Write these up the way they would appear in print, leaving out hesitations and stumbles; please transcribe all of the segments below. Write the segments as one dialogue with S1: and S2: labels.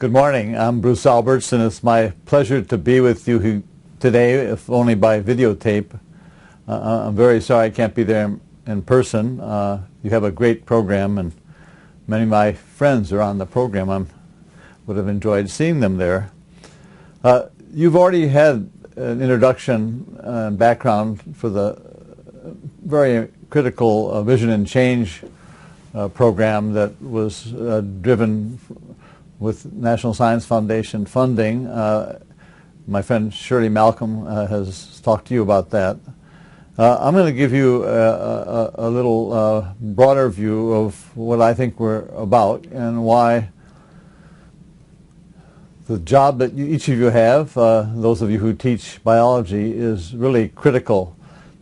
S1: Good morning. I'm Bruce Alberts, and it's my pleasure to be with you today, if only by videotape. I'm very sorry I can't be there in person. You have a great program, and many of my friends are on the program. I would have enjoyed seeing them there. You've already had an introduction and background for the very critical Vision and Change program that was driven with National Science Foundation funding. My friend Shirley Malcolm has talked to you about that. I'm going to give you a little broader view of what I think we're about and why the job that each of you have, those of you who teach biology, is really critical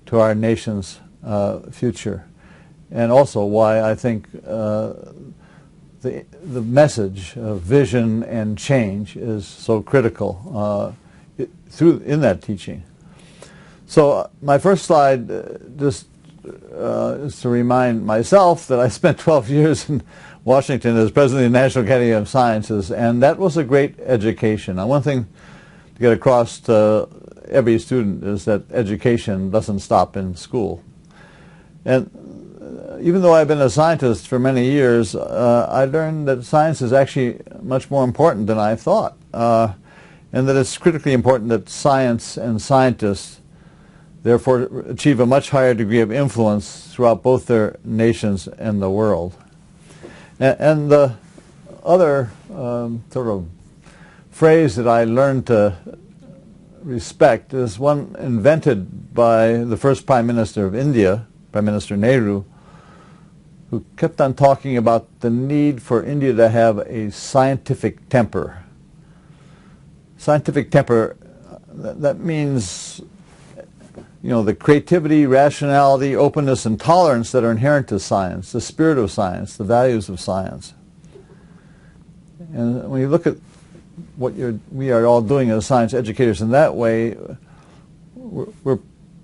S1: to our nation's future, and also why I think the message of vision and change is so critical in that teaching. So my first slide just is to remind myself that I spent 12 years in Washington as president of the National Academy of Sciences, and that was a great education. Now, one thing to get across to every student is that education doesn't stop in school. And even though I've been a scientist for many years, I learned that science is actually much more important than I thought, and that it's critically important that science and scientists therefore achieve a much higher degree of influence throughout both their nations and the world. And the other sort of phrase that I learned to respect is one invented by the first Prime Minister of India, Prime Minister Nehru, who kept on talking about the need for India to have a scientific temper. Scientific temper, that means, you know, the creativity, rationality, openness, and tolerance that are inherent to science, the spirit of science, the values of science. And when you look at what we are all doing as science educators in that way, we're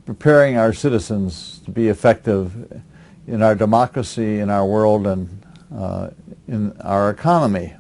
S1: preparing our citizens to be effective in our democracy, in our world, and in our economy.